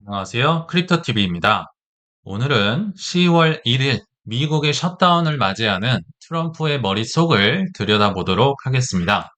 안녕하세요. 크립토TV입니다. 오늘은 10월 1일 미국의 셧다운을 맞이하는 트럼프의 머릿속을 들여다보도록 하겠습니다.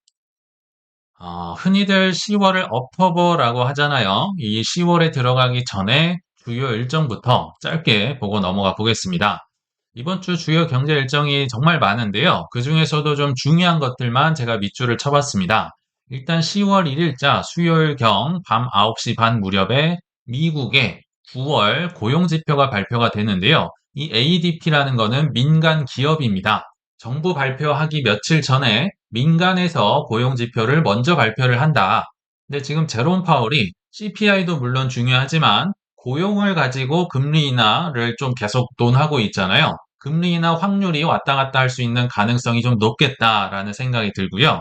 흔히들 10월을 억토버라고 하잖아요. 이 10월에 들어가기 전에 주요 일정부터 짧게 보고 넘어가 보겠습니다. 이번 주 주요 경제 일정이 정말 많은데요. 그 중에서도 좀 중요한 것들만 제가 밑줄을 쳐봤습니다. 일단 10월 1일자 수요일경 밤 9시 반 무렵에 미국의 9월 고용지표가 발표가 되는데요. 이 ADP라는 거는 민간 기업입니다. 정부 발표하기 며칠 전에 민간에서 고용지표를 먼저 발표를 한다. 근데 지금 제롬 파월이 CPI도 물론 중요하지만 고용을 가지고 금리 인하를 좀 계속 논하고 있잖아요. 금리 인하 확률이 왔다 갔다 할 수 있는 가능성이 좀 높겠다라는 생각이 들고요.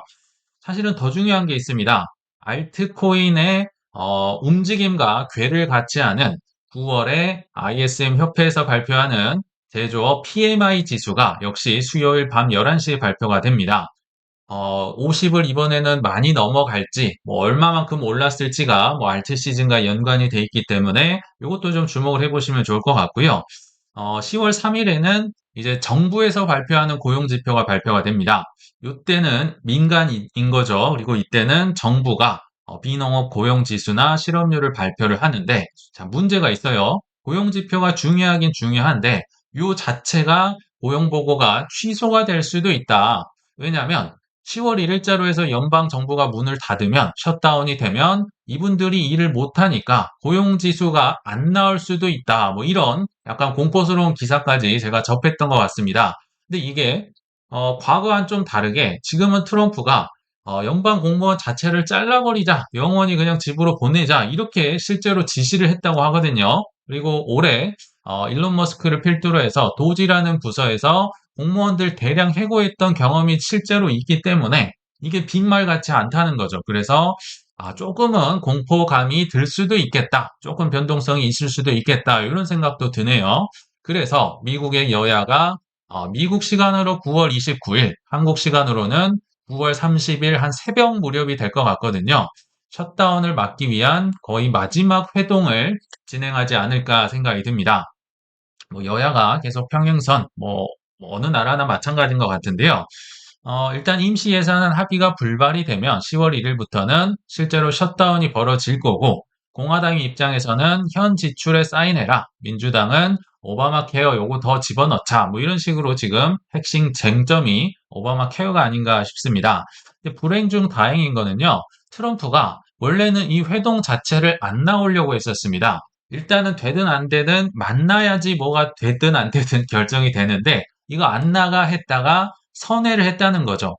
사실은 더 중요한 게 있습니다. 알트코인의 움직임과 궤를 같이 하는 9월에 ISM 협회에서 발표하는 제조업 PMI 지수가 역시 수요일 밤 11시에 발표가 됩니다. 50을 이번에는 많이 넘어갈지, 뭐 얼마만큼 올랐을지가 뭐 알트 시즌과 연관이 돼 있기 때문에 이것도 좀 주목을 해보시면 좋을 것 같고요. 10월 3일에는 이제 정부에서 발표하는 고용지표가 발표가 됩니다. 이때는 민간인 거죠. 그리고 이때는 정부가 비농업 고용지수나 실업률을 발표를 하는데, 자, 문제가 있어요. 고용지표가 중요하긴 중요한데, 요 자체가 고용보고가 취소가 될 수도 있다. 왜냐하면 10월 1일자로 해서 연방 정부가 문을 닫으면 셧다운이 되면 이분들이 일을 못하니까 고용지수가 안 나올 수도 있다. 뭐 이런 약간 공포스러운 기사까지 제가 접했던 것 같습니다. 근데 이게 과거와는 좀 다르게 지금은 트럼프가 연방 공무원 자체를 잘라버리자, 영원히 그냥 집으로 보내자 이렇게 실제로 지시를 했다고 하거든요. 그리고 올해 일론 머스크를 필두로 해서 도지라는 부서에서 공무원들 대량 해고했던 경험이 실제로 있기 때문에 이게 빈말 같지 않다는 거죠. 그래서 조금은 공포감이 들 수도 있겠다. 조금 변동성이 있을 수도 있겠다. 이런 생각도 드네요. 그래서 미국의 여야가 미국 시간으로 9월 29일, 한국 시간으로는 9월 30일 한 새벽 무렵이 될 것 같거든요. 셧다운을 막기 위한 거의 마지막 회동을 진행하지 않을까 생각이 듭니다. 뭐 여야가 계속 평행선, 뭐 어느 나라나 마찬가지인 것 같은데요. 일단 임시 예산안 합의가 불발이 되면 10월 1일부터는 실제로 셧다운이 벌어질 거고, 공화당 입장에서는 현 지출에 사인해라. 민주당은 오바마 케어 요거 더 집어넣자. 뭐 이런 식으로 지금 핵심 쟁점이 오바마 케어가 아닌가 싶습니다. 근데 불행 중 다행인 거는요. 트럼프가 원래는 이 회동 자체를 안 나오려고 했었습니다. 일단은 되든 안 되든 만나야지 뭐가 되든 안 되든 결정이 되는데 이거 안 나가 했다가 선회를 했다는 거죠.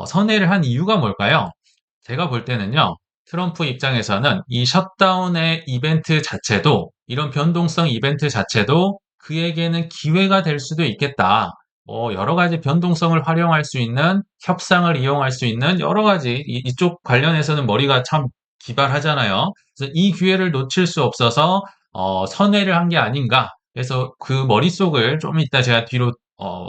선회를 한 이유가 뭘까요? 제가 볼 때는요. 트럼프 입장에서는 이 셧다운의 이벤트 자체도 이런 변동성 이벤트 자체도 그에게는 기회가 될 수도 있겠다. 여러 가지 변동성을 활용할 수 있는 협상을 이용할 수 있는 여러 가지 이쪽 관련해서는 머리가 참 기발하잖아요. 그래서 이 기회를 놓칠 수 없어서 선회를 한 게 아닌가. 그래서 그 머릿속을 좀 이따 제가 뒤로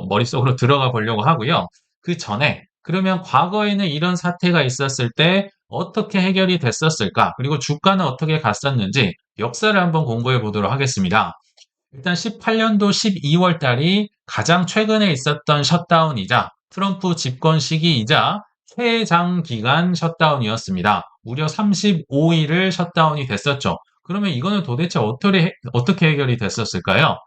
머릿속으로 들어가 보려고 하고요. 그 전에 그러면 과거에는 이런 사태가 있었을 때 어떻게 해결이 됐었을까? 그리고 주가는 어떻게 갔었는지 역사를 한번 공부해 보도록 하겠습니다. 일단 18년도 12월 달이 가장 최근에 있었던 셧다운이자 트럼프 집권 시기이자 최장 기간 셧다운이었습니다. 무려 35일을 셧다운이 됐었죠. 그러면 이거는 도대체 어떻게 해결이 됐었을까요?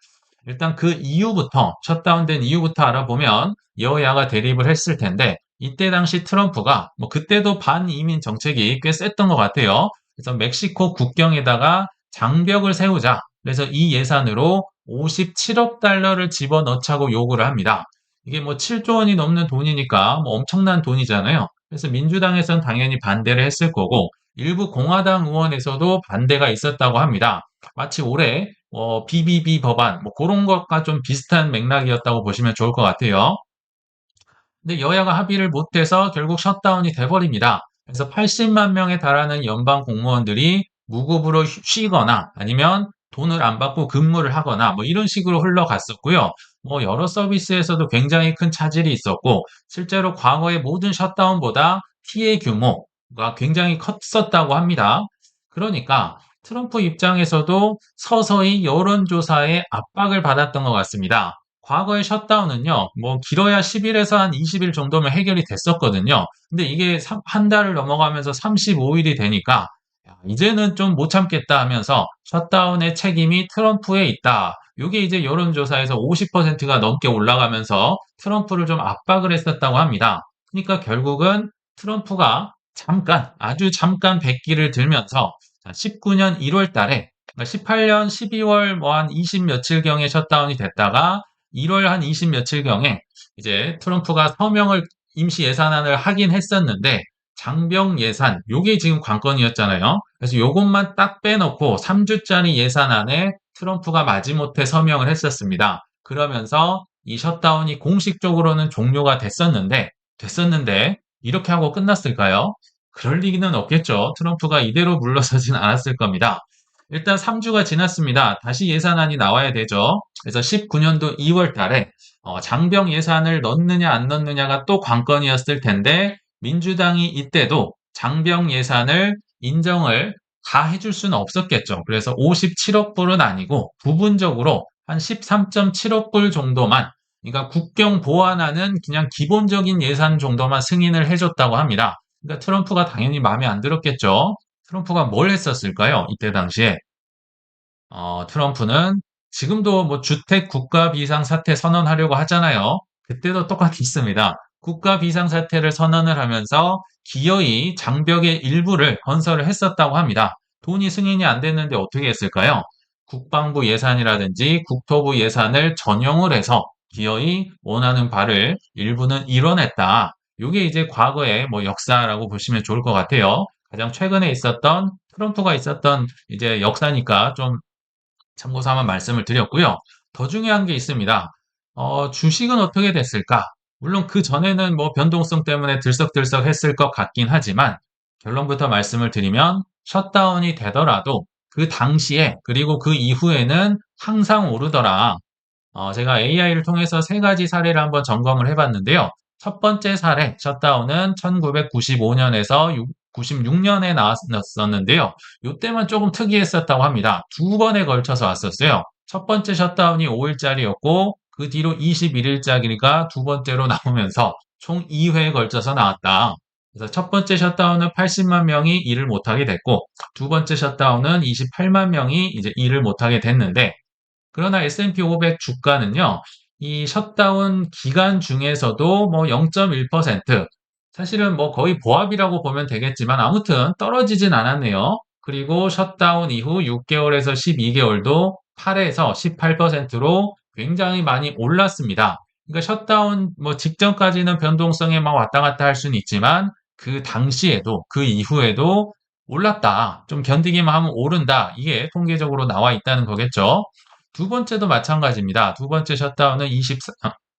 일단 그 이후부터, 셧다운된 이후부터 알아보면 여야가 대립을 했을 텐데, 이때 당시 트럼프가, 뭐 그때도 반이민 정책이 꽤 셌던 것 같아요. 그래서 멕시코 국경에다가 장벽을 세우자. 그래서 이 예산으로 57억 달러를 집어넣자고 요구를 합니다. 이게 뭐 7조 원이 넘는 돈이니까 뭐 엄청난 돈이잖아요. 그래서 민주당에서는 당연히 반대를 했을 거고, 일부 공화당 의원에서도 반대가 있었다고 합니다. 마치 올해 BBB 법안 뭐 그런 것과 좀 비슷한 맥락이었다고 보시면 좋을 것 같아요. 근데 여야가 합의를 못해서 결국 셧다운이 돼버립니다. 그래서 80만 명에 달하는 연방 공무원들이 무급으로 쉬거나 아니면 돈을 안 받고 근무를 하거나 뭐 이런 식으로 흘러갔었고요. 뭐 여러 서비스에서도 굉장히 큰 차질이 있었고 실제로 과거의 모든 셧다운보다 피해 규모가 굉장히 컸었다고 합니다. 그러니까 트럼프 입장에서도 서서히 여론조사에 압박을 받았던 것 같습니다. 과거의 셧다운은요, 뭐 길어야 10일에서 한 20일 정도면 해결이 됐었거든요. 근데 이게 한 달을 넘어가면서 35일이 되니까 야, 이제는 좀 못 참겠다 하면서 셧다운의 책임이 트럼프에 있다. 이게 이제 여론조사에서 50%가 넘게 올라가면서 트럼프를 좀 압박을 했었다고 합니다. 그러니까 결국은 트럼프가 잠깐, 아주 잠깐 백기를 들면서 19년 1월 달에, 그러니까 18년 12월 뭐 한 20 며칠경에 셧다운이 됐다가 1월 한 20 며칠경에 이제 트럼프가 서명을 임시 예산안을 하긴 했었는데 장병 예산, 요게 지금 관건이었잖아요. 그래서 요것만 딱 빼놓고 3주짜리 예산안에 트럼프가 마지못해 서명을 했었습니다. 그러면서 이 셧다운이 공식적으로는 종료가 됐었는데 이렇게 하고 끝났을까요? 그럴 리는 없겠죠. 트럼프가 이대로 물러서진 않았을 겁니다. 일단 3주가 지났습니다. 다시 예산안이 나와야 되죠. 그래서 19년도 2월 달에 장병 예산을 넣느냐 안 넣느냐가 또 관건이었을 텐데 민주당이 이때도 장병 예산을 인정을 다 해줄 수는 없었겠죠. 그래서 57억 불은 아니고 부분적으로 한 13.7억 불 정도만, 그러니까 국경 보완하는 그냥 기본적인 예산 정도만 승인을 해줬다고 합니다. 그러니까 트럼프가 당연히 마음에 안 들었겠죠. 트럼프가 뭘 했었을까요? 이때 당시에 트럼프는 지금도 뭐 주택 국가 비상사태 선언하려고 하잖아요. 그때도 똑같습니다. 국가 비상사태를 선언을 하면서 기어이 장벽의 일부를 건설을 했었다고 합니다. 돈이 승인이 안 됐는데 어떻게 했을까요? 국방부 예산이라든지 국토부 예산을 전용을 해서 기어이 원하는 바를 일부는 이뤄냈다. 이게 이제 과거의 뭐 역사라고 보시면 좋을 것 같아요. 가장 최근에 있었던 트럼프가 있었던 이제 역사니까 좀 참고 삼아 말씀을 드렸고요. 더 중요한 게 있습니다. 주식은 어떻게 됐을까? 물론 그 전에는 뭐 변동성 때문에 들썩들썩 했을 것 같긴 하지만 결론부터 말씀을 드리면 셧다운이 되더라도 그 당시에 그리고 그 이후에는 항상 오르더라. 제가 AI를 통해서 세 가지 사례를 한번 점검을 해봤는데요. 첫 번째 사례, 셧다운은 1995년에서 96년에 나왔었는데요. 이때만 조금 특이했었다고 합니다. 두 번에 걸쳐서 왔었어요. 첫 번째 셧다운이 5일짜리였고, 그 뒤로 21일짜리가 두 번째로 나오면서 총 2회에 걸쳐서 나왔다. 그래서 첫 번째 셧다운은 80만 명이 일을 못하게 됐고, 두 번째 셧다운은 28만 명이 이제 일을 못하게 됐는데, 그러나 S&P 500 주가는요, 이 셧다운 기간 중에서도 뭐 0.1%, 사실은 뭐 거의 보합이라고 보면 되겠지만 아무튼 떨어지진 않았네요. 그리고 셧다운 이후 6개월에서 12개월도 8에서 18%로 굉장히 많이 올랐습니다. 그러니까 셧다운 뭐 직전까지는 변동성에 막 왔다 갔다 할 수는 있지만 그 당시에도 그 이후에도 올랐다. 좀 견디기만 하면 오른다. 이게 통계적으로 나와 있다는 거겠죠. 두 번째도 마찬가지입니다. 두 번째 셧다운은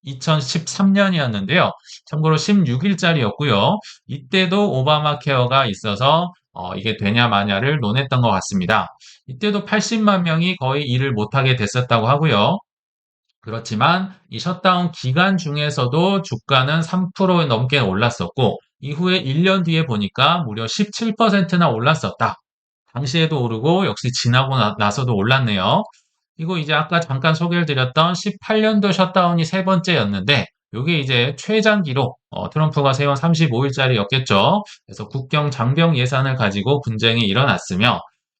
2013년이었는데요. 참고로 16일짜리였고요. 이때도 오바마 케어가 있어서 이게 되냐 마냐를 논했던 것 같습니다. 이때도 80만 명이 거의 일을 못하게 됐었다고 하고요. 그렇지만 이 셧다운 기간 중에서도 주가는 3% 넘게 올랐었고 이후에 1년 뒤에 보니까 무려 17%나 올랐었다. 당시에도 오르고 역시 지나고 나서도 올랐네요. 이거 이제 아까 잠깐 소개를 드렸던 18년도 셧다운이 세 번째였는데 이게 이제 최장 기록 트럼프가 세운 35일짜리였겠죠. 그래서 국경 장병 예산을 가지고 분쟁이 일어났으며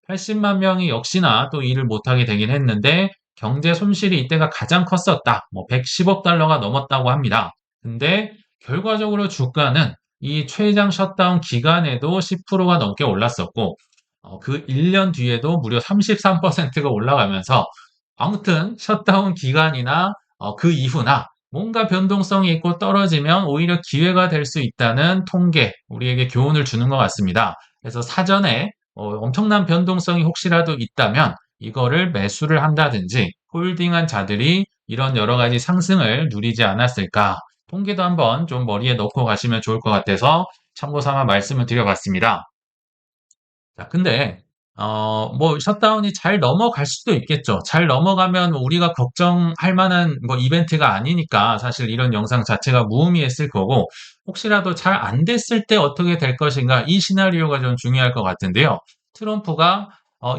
80만 명이 역시나 또 일을 못하게 되긴 했는데 경제 손실이 이때가 가장 컸었다. 뭐 110억 달러가 넘었다고 합니다. 근데 결과적으로 주가는 이 최장 셧다운 기간에도 10%가 넘게 올랐었고 그 1년 뒤에도 무려 33%가 올라가면서 아무튼 셧다운 기간이나 그 이후나 뭔가 변동성이 있고 떨어지면 오히려 기회가 될 수 있다는 통계, 우리에게 교훈을 주는 것 같습니다. 그래서 사전에 엄청난 변동성이 혹시라도 있다면 이거를 매수를 한다든지 홀딩한 자들이 이런 여러 가지 상승을 누리지 않았을까. 통계도 한번 좀 머리에 넣고 가시면 좋을 것 같아서 참고 삼아 말씀을 드려봤습니다. 자, 근데 뭐 셧다운이 잘 넘어갈 수도 있겠죠. 잘 넘어가면 우리가 걱정할 만한 뭐 이벤트가 아니니까 사실 이런 영상 자체가 무의미했을 거고 혹시라도 잘 안 됐을 때 어떻게 될 것인가 이 시나리오가 좀 중요할 것 같은데요. 트럼프가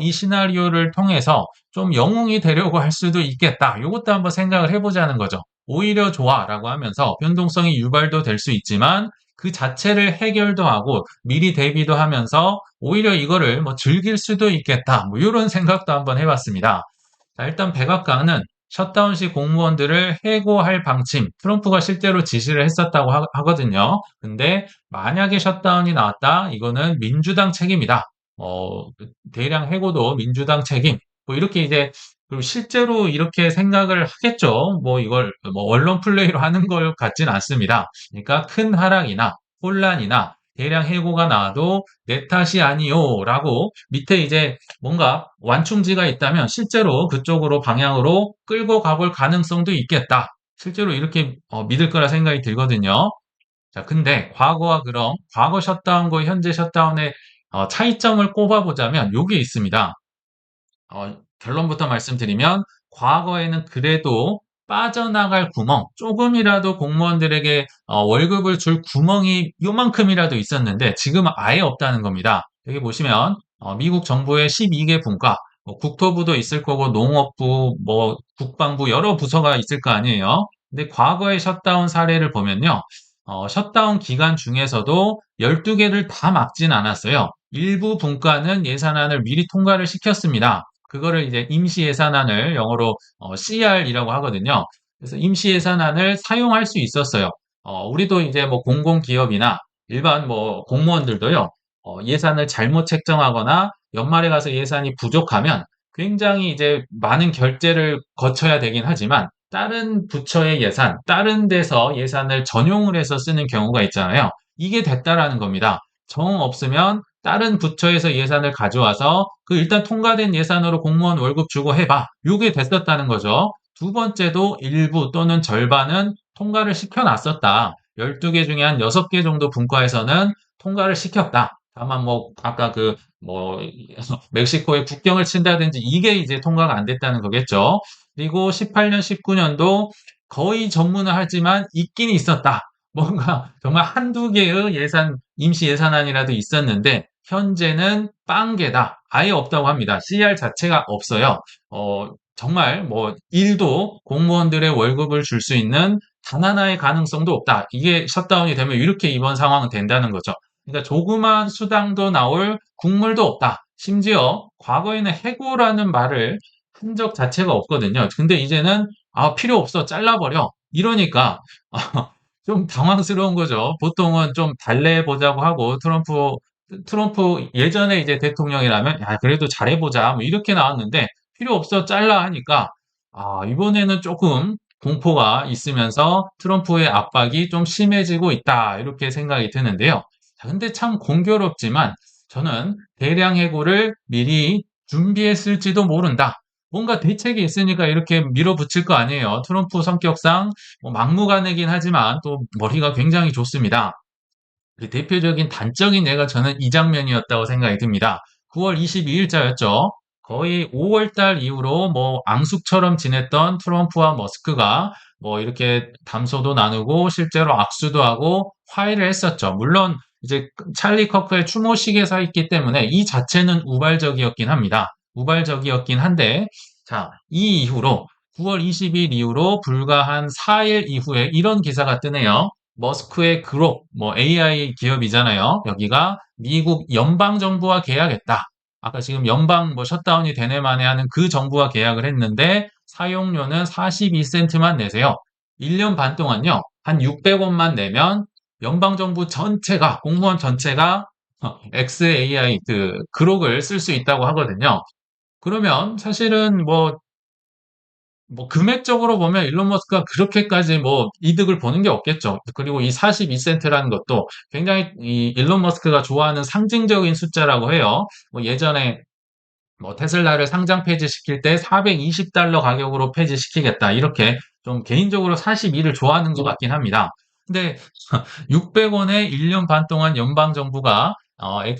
이 시나리오를 통해서 좀 영웅이 되려고 할 수도 있겠다. 이것도 한번 생각을 해보자는 거죠. 오히려 좋아라고 하면서 변동성이 유발도 될 수 있지만 그 자체를 해결도 하고 미리 대비도 하면서 오히려 이거를 뭐 즐길 수도 있겠다. 뭐 이런 생각도 한번 해봤습니다. 자, 일단 백악관은 셧다운 시 공무원들을 해고할 방침, 트럼프가 실제로 지시를 했었다고 하거든요. 근데 만약에 셧다운이 나왔다, 이거는 민주당 책임이다. 대량 해고도 민주당 책임. 뭐 이렇게 이제 그리고 실제로 이렇게 생각을 하겠죠. 뭐 이걸 뭐 언론 플레이로 하는 것 같진 않습니다. 그러니까 큰 하락이나 혼란이나 대량 해고가 나와도 내 탓이 아니요라고 밑에 이제 뭔가 완충지가 있다면 실제로 그쪽으로 방향으로 끌고 가볼 가능성도 있겠다. 실제로 이렇게 믿을 거라 생각이 들거든요. 자, 근데 과거와 그럼 과거 셧다운과 현재 셧다운의 차이점을 꼽아보자면 요게 있습니다. 결론부터 말씀드리면 과거에는 그래도 빠져나갈 구멍, 조금이라도 공무원들에게 월급을 줄 구멍이 요만큼이라도 있었는데 지금은 아예 없다는 겁니다. 여기 보시면 미국 정부의 12개 분과 국토부도 있을 거고 농업부, 뭐 국방부 여러 부서가 있을 거 아니에요. 근데 과거의 셧다운 사례를 보면요. 셧다운 기간 중에서도 12개를 다 막진 않았어요. 일부 분과는 예산안을 미리 통과를 시켰습니다. 그거를 이제 임시 예산안을 영어로 CR이라고 하거든요. 그래서 임시 예산안을 사용할 수 있었어요. 우리도 이제 뭐 공공기업이나 일반 뭐 공무원들도요, 예산을 잘못 책정하거나 연말에 가서 예산이 부족하면 굉장히 이제 많은 결제를 거쳐야 되긴 하지만 다른 부처의 예산, 다른 데서 예산을 전용을 해서 쓰는 경우가 있잖아요. 이게 됐다라는 겁니다. 정 없으면 다른 부처에서 예산을 가져와서 그 일단 통과된 예산으로 공무원 월급 주고 해봐. 요게 됐었다는 거죠. 두 번째도 일부 또는 절반은 통과를 시켜놨었다. 12개 중에 한 6개 정도 분과에서는 통과를 시켰다. 다만 뭐 아까 그 뭐 멕시코에 국경을 친다든지 이게 이제 통과가 안 됐다는 거겠죠. 그리고 18년, 19년도 거의 전문을 하지만 있긴 있었다. 뭔가 정말 한두 개의 임시 예산안이라도 있었는데 현재는 빵개다. 아예 없다고 합니다. CR 자체가 없어요. 정말 뭐 일도 공무원들의 월급을 줄 수 있는 단 하나의 가능성도 없다. 이게 셧다운이 되면 이렇게 이번 상황은 된다는 거죠. 그러니까 조그만 수당도 나올 국물도 없다. 심지어 과거에는 해고라는 말을 한 적 자체가 없거든요. 근데 이제는 필요 없어. 잘라버려. 이러니까 좀 당황스러운 거죠. 보통은 좀 달래보자고 하고 트럼프 예전에 이제 대통령이라면 야 그래도 잘해보자 뭐 이렇게 나왔는데 필요 없어 잘라 하니까 이번에는 조금 공포가 있으면서 트럼프의 압박이 좀 심해지고 있다 이렇게 생각이 드는데요. 자, 근데 참 공교롭지만 저는 대량 해고를 미리 준비했을지도 모른다. 뭔가 대책이 있으니까 이렇게 밀어붙일 거 아니에요. 트럼프 성격상 뭐 막무가내긴 하지만 또 머리가 굉장히 좋습니다. 그 대표적인 단적인 예가 저는 이 장면이었다고 생각이 듭니다. 9월 22일자였죠. 거의 5월 달 이후로 뭐 앙숙처럼 지냈던 트럼프와 머스크가 뭐 이렇게 담소도 나누고 실제로 악수도 하고 화해를 했었죠. 물론 이제 찰리 커크의 추모식에서 있기 때문에 이 자체는 우발적이었긴 합니다. 우발적이었긴 한데 자, 이 이후로 9월 20일 이후로 불과 한 4일 이후에 이런 기사가 뜨네요. 머스크의 그룹, 뭐 AI 기업이잖아요. 여기가 미국 연방정부와 계약했다. 아까 지금 연방 뭐 셧다운이 되네 마네 하는 그 정부와 계약을 했는데 사용료는 42센트만 내세요. 1년 반 동안요. 한 600원만 내면 연방정부 전체가, 공무원 전체가 XAI 그 그룹을 쓸 수 있다고 하거든요. 그러면 사실은 뭐 금액적으로 보면 일론 머스크가 그렇게까지 뭐 이득을 보는 게 없겠죠. 그리고 이 42센트라는 것도 굉장히 이 일론 머스크가 좋아하는 상징적인 숫자라고 해요. 뭐 예전에 뭐 테슬라를 상장 폐지시킬 때 420달러 가격으로 폐지시키겠다. 이렇게 좀 개인적으로 42를 좋아하는 것 같긴 합니다. 근데 600원에 1년 반 동안 연방 정부가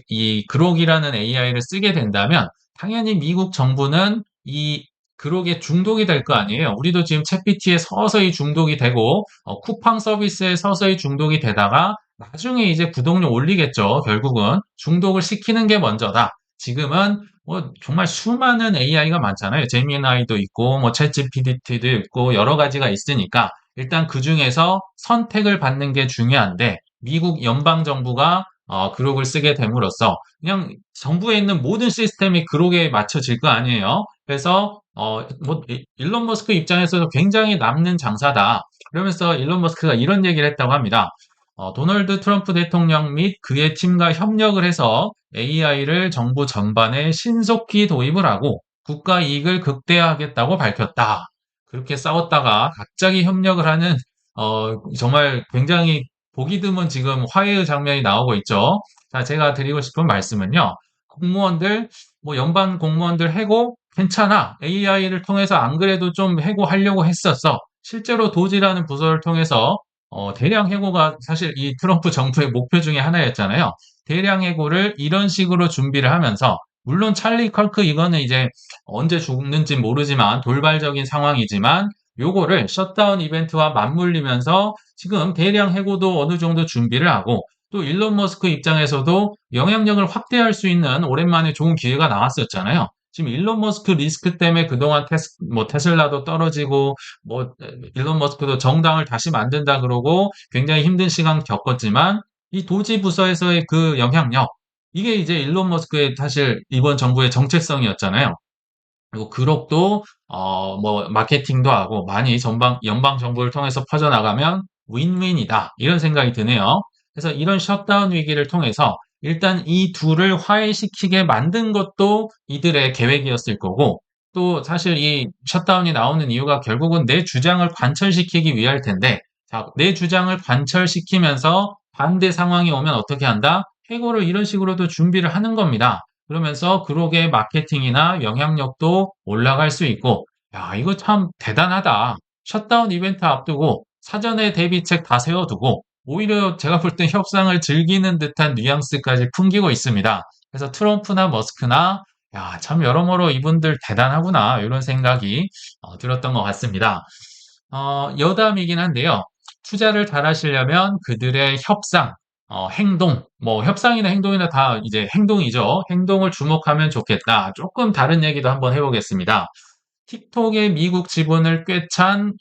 이 그록이라는 AI를 쓰게 된다면 당연히 미국 정부는 이 그록에 중독이 될 거 아니에요. 우리도 지금 챗GPT에 서서히 중독이 되고 쿠팡 서비스에 서서히 중독이 되다가 나중에 이제 구독료 올리겠죠. 결국은 중독을 시키는 게 먼저다. 지금은 정말 수많은 AI가 많잖아요. 제미나이도 있고, 챗GPT도 있고, 여러 가지가 있으니까, 일단 그 중에서 선택을 받는 게 중요한데, 미국 연방정부가 그룹을 쓰게 됨으로써, 그냥 정부에 있는 모든 시스템이 그룹에 맞춰질 거 아니에요. 그래서, 일론 머스크 입장에서도 굉장히 남는 장사다. 그러면서 일론 머스크가 이런 얘기를 했다고 합니다. 도널드 트럼프 대통령 및 그의 팀과 협력을 해서 AI를 정부 전반에 신속히 도입을 하고 국가 이익을 극대화하겠다고 밝혔다. 그렇게 싸웠다가 갑자기 협력을 하는 정말 굉장히 보기 드문 지금 화해의 장면이 나오고 있죠. 자, 제가 드리고 싶은 말씀은요. 공무원들, 연방 공무원들 해고 괜찮아. AI를 통해서 안 그래도 좀 해고하려고 했었어. 실제로 도지라는 부서를 통해서 대량 해고가 사실 이 트럼프 정부의 목표 중에 하나였잖아요. 대량 해고를 이런 식으로 준비를 하면서 물론 찰리 컬크 이거는 이제 언제 죽는지 모르지만 돌발적인 상황이지만 요거를 셧다운 이벤트와 맞물리면서 지금 대량 해고도 어느 정도 준비를 하고 또 일론 머스크 입장에서도 영향력을 확대할 수 있는 오랜만에 좋은 기회가 나왔었잖아요. 지금 일론 머스크 리스크 때문에 그동안 테슬라도 떨어지고 뭐 일론 머스크도 정당을 다시 만든다 그러고 굉장히 힘든 시간 겪었지만 이 도지 부서에서의 그 영향력 이게 이제 일론 머스크의 사실 이번 정부의 정체성이었잖아요. 그리고 그룹도 마케팅도 하고 많이 전방 연방 정부를 통해서 퍼져나가면 윈윈이다 이런 생각이 드네요. 그래서 이런 셧다운 위기를 통해서 일단 이 둘을 화해시키게 만든 것도 이들의 계획이었을 거고 또 사실 이 셧다운이 나오는 이유가 결국은 내 주장을 관철시키기 위할 텐데 자, 내 주장을 관철시키면서 반대 상황이 오면 어떻게 한다? 해고를 이런 식으로도 준비를 하는 겁니다. 그러면서 그룹의 마케팅이나 영향력도 올라갈 수 있고, 야, 이거 참 대단하다. 셧다운 이벤트 앞두고 사전에 대비책 다 세워두고 오히려 제가 볼 땐 협상을 즐기는 듯한 뉘앙스까지 풍기고 있습니다. 그래서 트럼프나 머스크나 야, 참 여러모로 이분들 대단하구나 이런 생각이 들었던 것 같습니다. 여담이긴 한데요. 투자를 잘 하시려면 그들의 협상, 행동, 협상이나 행동이나 다 이제 행동이죠. 행동을 주목하면 좋겠다. 조금 다른 얘기도 한번 해보겠습니다. 틱톡의 미국 지분을 꿰찬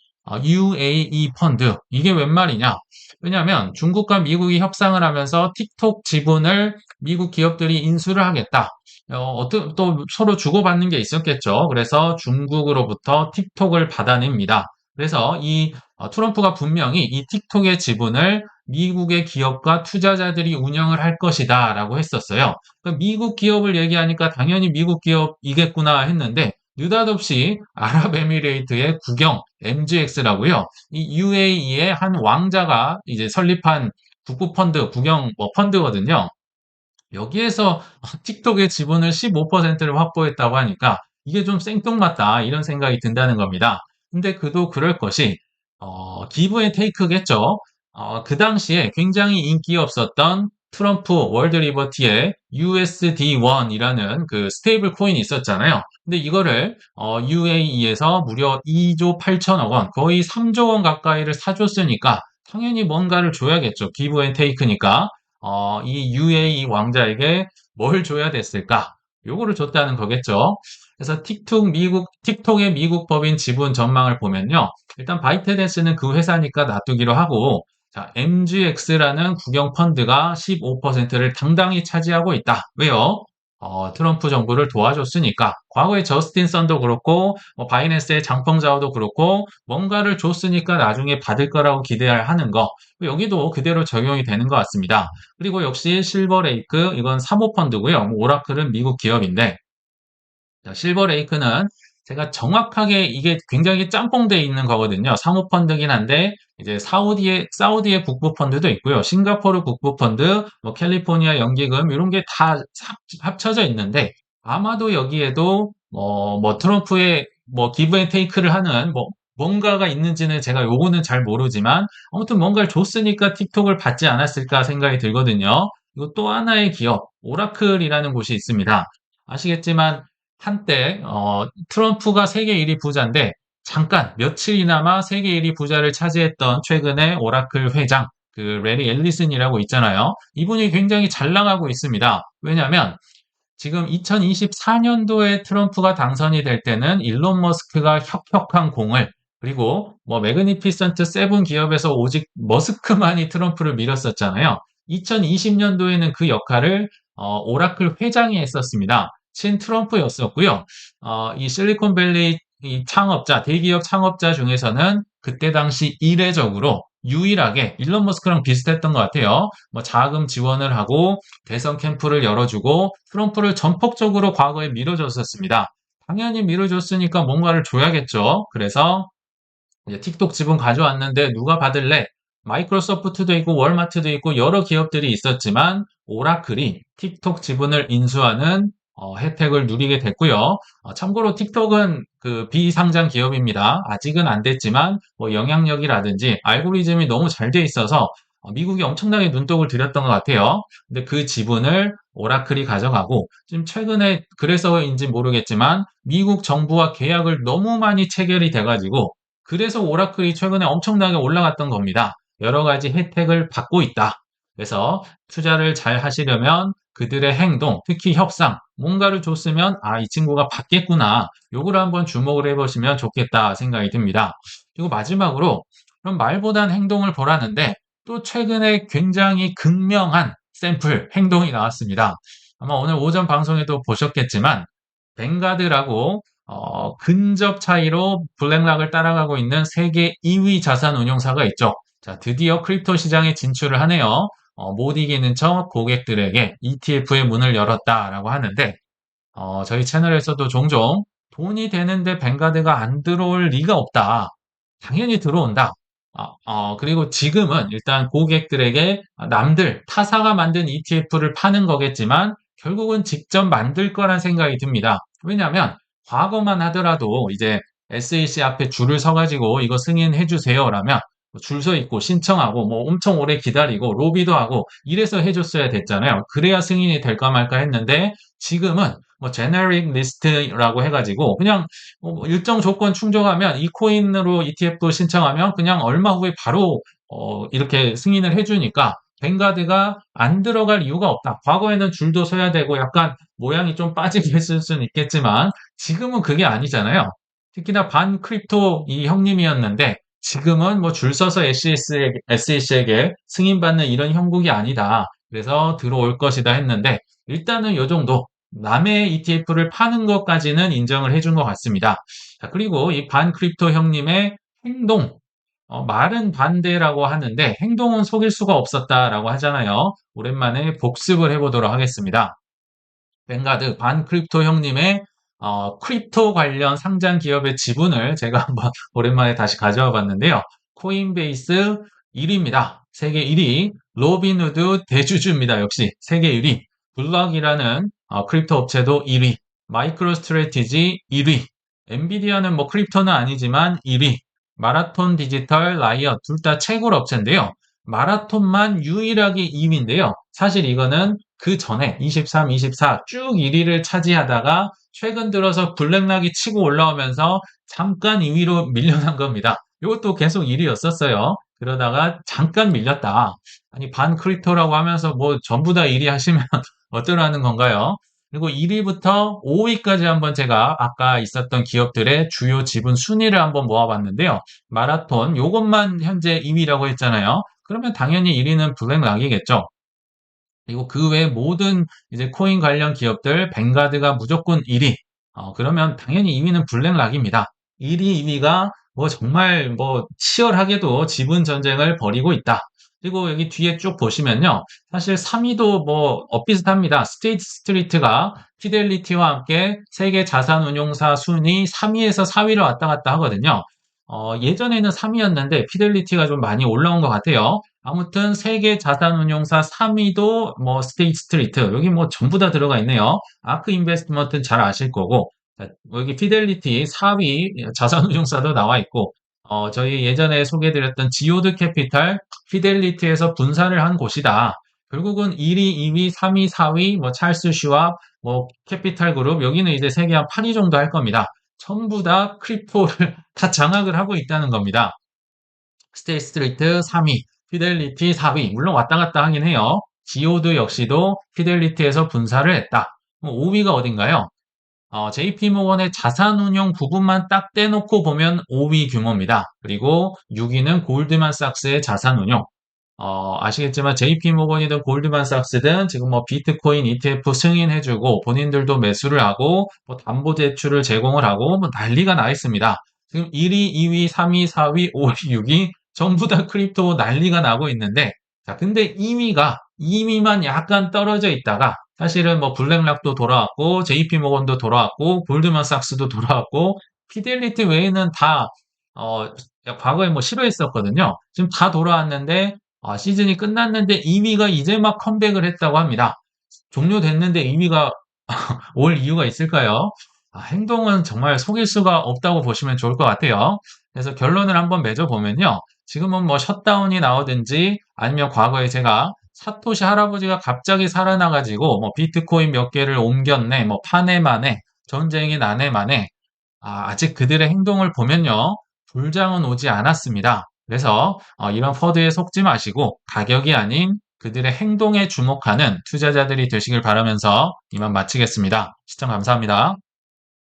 UAE 펀드. 이게 웬 말이냐? 왜냐하면 중국과 미국이 협상을 하면서 틱톡 지분을 미국 기업들이 인수를 하겠다. 또 서로 주고받는 게 있었겠죠. 그래서 중국으로부터 틱톡을 받아냅니다. 그래서 이 트럼프가 분명히 이 틱톡의 지분을 미국의 기업과 투자자들이 운영을 할 것이다 라고 했었어요. 그러니까 미국 기업을 얘기하니까 당연히 미국 기업이겠구나 했는데 느닷없이 아랍에미레이트의 국영 MGX라고요. 이 UAE의 한 왕자가 이제 설립한 국부펀드, 국영 펀드거든요. 여기에서 틱톡의 지분을 15%를 확보했다고 하니까 이게 좀 생뚱맞다 이런 생각이 든다는 겁니다. 근데 그도 그럴 것이 기브 앤 테이크겠죠. 그 당시에 굉장히 인기 없었던 트럼프 월드 리버티의 USD1이라는 그 스테이블 코인이 있었잖아요. 근데 이거를 UAE에서 무려 2조 8천억 원, 거의 3조 원 가까이를 사줬으니까 당연히 뭔가를 줘야겠죠. 기브 앤 테이크니까. 이 UAE 왕자에게 뭘 줘야 됐을까? 요거를 줬다는 거겠죠. 그래서 틱톡의 미국 법인 지분 전망을 보면요. 일단 바이트댄스는 그 회사니까 놔두기로 하고, 자, MGX라는 국영 펀드가 15%를 당당히 차지하고 있다. 왜요? 트럼프 정부를 도와줬으니까. 과거에 저스틴 선도 그렇고, 바이낸스의 장펑자오도 그렇고, 뭔가를 줬으니까 나중에 받을 거라고 기대를 하는 거. 여기도 그대로 적용이 되는 것 같습니다. 그리고 역시 실버레이크, 이건 사모펀드고요. 오라클은 미국 기업인데, 자, 실버레이크는 제가 정확하게 이게 굉장히 짬뽕돼 있는 거거든요. 사모펀드긴 한데 이제 사우디의 국부펀드도 있고요. 싱가포르 국부펀드, 캘리포니아 연기금 이런 게 다 합쳐져 있는데 아마도 여기에도 트럼프의 기브 앤 테이크를 하는 뭔가가 있는지는 제가 요거는 잘 모르지만 아무튼 뭔가를 줬으니까 틱톡을 받지 않았을까 생각이 들거든요. 이거 또 하나의 기업 오라클이라는 곳이 있습니다. 아시겠지만 한때 트럼프가 세계 1위 부자인데 잠깐 며칠이나마 세계 1위 부자를 차지했던 최근에 오라클 회장 그 레리 앨리슨이라고 있잖아요. 이분이 굉장히 잘 나가고 있습니다. 왜냐하면 지금 2024년도에 트럼프가 당선이 될 때는 일론 머스크가 혁혁한 공을 그리고 뭐 매그니피선트 세븐 기업에서 오직 머스크만이 트럼프를 밀었었잖아요. 2020년도에는 그 역할을 오라클 회장이 했었습니다. 친 트럼프였었고요. 이 실리콘밸리 이 창업자, 대기업 창업자 중에서는 그때 당시 이례적으로 유일하게 일론 머스크랑 비슷했던 것 같아요. 뭐 자금 지원을 하고 대선 캠프를 열어주고 트럼프를 전폭적으로 과거에 밀어줬었습니다. 당연히 밀어줬으니까 뭔가를 줘야겠죠. 그래서 이제 틱톡 지분 가져왔는데 누가 받을래? 마이크로소프트도 있고 월마트도 있고 여러 기업들이 있었지만 오라클이 틱톡 지분을 인수하는 혜택을 누리게 됐고요. 참고로 틱톡은 그 비상장 기업입니다. 아직은 안 됐지만 뭐 영향력이라든지 알고리즘이 너무 잘 돼 있어서 미국이 엄청나게 눈독을 들였던 것 같아요. 근데 그 지분을 오라클이 가져가고 지금 최근에 그래서인지 모르겠지만 미국 정부와 계약을 너무 많이 체결이 돼가지고 그래서 오라클이 최근에 엄청나게 올라갔던 겁니다. 여러 가지 혜택을 받고 있다. 그래서 투자를 잘 하시려면 그들의 행동, 특히 협상, 뭔가를 줬으면 이 친구가 받겠구나. 요거를 한번 주목을 해보시면 좋겠다 생각이 듭니다. 그리고 마지막으로 그럼 말보단 행동을 보라는데 또 최근에 굉장히 극명한 샘플 행동이 나왔습니다. 아마 오늘 오전 방송에도 보셨겠지만 뱅가드라고 근접 차이로 블랙락을 따라가고 있는 세계 2위 자산 운용사가 있죠. 자, 드디어 크립토 시장에 진출을 하네요. 못 이기는 척 고객들에게 ETF의 문을 열었다라고 하는데 저희 채널에서도 종종 돈이 되는데 뱅가드가 안 들어올 리가 없다. 당연히 들어온다. 그리고 지금은 일단 고객들에게 남들, 타사가 만든 ETF를 파는 거겠지만 결국은 직접 만들 거란 생각이 듭니다. 왜냐하면 과거만 하더라도 이제 SEC 앞에 줄을 서가지고 이거 승인해 주세요라면 줄 서 있고 신청하고 뭐 엄청 오래 기다리고 로비도 하고 이래서 해줬어야 됐잖아요. 그래야 승인이 될까 말까 했는데 지금은 뭐 제너릭 리스트라고 해가지고 그냥 뭐 일정 조건 충족하면 이 코인으로 ETF 신청하면 그냥 얼마 후에 바로 이렇게 승인을 해주니까 뱅가드가 안 들어갈 이유가 없다. 과거에는 줄도 서야 되고 약간 모양이 좀 빠지게 했을 수는 있겠지만 지금은 그게 아니잖아요. 특히나 반 크립토 이 형님이었는데 지금은 뭐 줄 서서 SEC에게 승인받는 이런 형국이 아니다. 그래서 들어올 것이다 했는데 일단은 요 정도 남의 ETF를 파는 것까지는 인정을 해준 것 같습니다. 자, 그리고 이 반 크립토 형님의 행동, 말은 반대라고 하는데 행동은 속일 수가 없었다라고 하잖아요. 오랜만에 복습을 해보도록 하겠습니다. 뱅가드 반 크립토 형님의 크립토 관련 상장 기업의 지분을 제가 한번 오랜만에 다시 가져와 봤는데요. 코인베이스 1위입니다. 세계 1위. 로빈후드 대주주입니다. 역시 세계 1위. 블럭이라는 크립토 업체도 1위. 마이크로 스트래티지 1위. 엔비디아는 뭐 크립토는 아니지만 1위. 마라톤 디지털, 라이엇 둘 다 채굴 업체인데요. 마라톤만 유일하게 2위인데요. 사실 이거는 그 전에 23, 24 쭉 1위를 차지하다가 최근 들어서 블랙락이 치고 올라오면서 잠깐 2위로 밀려난 겁니다. 이것도 계속 1위였었어요. 그러다가 잠깐 밀렸다. 아니 반 크립토라고 하면서 뭐 전부 다 1위 하시면 어쩌라는 건가요? 그리고 1위부터 5위까지 한번 제가 아까 있었던 기업들의 주요 지분 순위를 한번 모아봤는데요. 마라톤 요것만 현재 2위라고 했잖아요. 그러면 당연히 1위는 블랙락이겠죠. 그리고 그 외 모든 이제 코인 관련 기업들 뱅가드가 무조건 1위. 그러면 당연히 2위는 블랙락입니다. 1위, 2위가 뭐 정말 뭐 치열하게도 지분 전쟁을 벌이고 있다. 그리고 여기 뒤에 쭉 보시면요. 사실 3위도 뭐 비슷합니다. 스테이트 스트리트가 피델리티와 함께 세계 자산운용사 순위 3위에서 4위를 왔다 갔다 하거든요. 예전에는 3위였는데 피델리티가 좀 많이 올라온 것 같아요. 아무튼 세계 자산운용사 3위도 뭐 스테이트 스트리트 여기 뭐 전부 다 들어가 있네요. 아크 인베스트먼트는 잘 아실 거고 자, 여기 피델리티 4위 자산운용사도 나와 있고 저희 예전에 소개해드렸던 지오드 캐피탈 피델리티에서 분사를 한 곳이다. 결국은 1위, 2위, 3위, 4위 뭐 찰스 슈왑 뭐 캐피탈 그룹 여기는 이제 세계 한 8위 정도 할 겁니다. 전부 다 크립토를 다 장악을 하고 있다는 겁니다. 스테이트 스트리트 3위, 피델리티 4위. 물론 왔다 갔다 하긴 해요. 지오드 역시도 피델리티에서 분사를 했다. 그럼 5위가 어딘가요? JP모건의 자산운용 부분만 딱 떼놓고 보면 5위 규모입니다. 그리고 6위는 골드만삭스의 자산운용. 아시겠지만 JP모건이든 골드만삭스든 지금 뭐 비트코인 ETF 승인해주고 본인들도 매수를 하고 뭐 담보대출을 제공을 하고 뭐 난리가 나 있습니다. 지금 1위, 2위, 3위, 4위, 5위, 6위 전부 다 크립토 난리가 나고 있는데 자, 근데 2위만 약간 떨어져 있다가 사실은 뭐 블랙락도 돌아왔고 JP모건도 돌아왔고 골드만삭스도 돌아왔고 피델리티 외에는 다 어, 과거에 뭐 싫어했었거든요. 지금 다 돌아왔는데 시즌이 끝났는데 2위가 이제 막 컴백을 했다고 합니다. 종료됐는데 2위가 올 이유가 있을까요? 행동은 정말 속일 수가 없다고 보시면 좋을 것 같아요. 그래서 결론을 한번 맺어보면요. 지금은 뭐 셧다운이 나오든지 아니면 과거에 제가 사토시 할아버지가 갑자기 살아나가지고 뭐 비트코인 몇 개를 옮겼네, 뭐 파네마네, 전쟁이 나네마네 아직 그들의 행동을 보면요. 불장은 오지 않았습니다. 그래서 이런 퍼드에 속지 마시고 가격이 아닌 그들의 행동에 주목하는 투자자들이 되시길 바라면서 이만 마치겠습니다. 시청 감사합니다.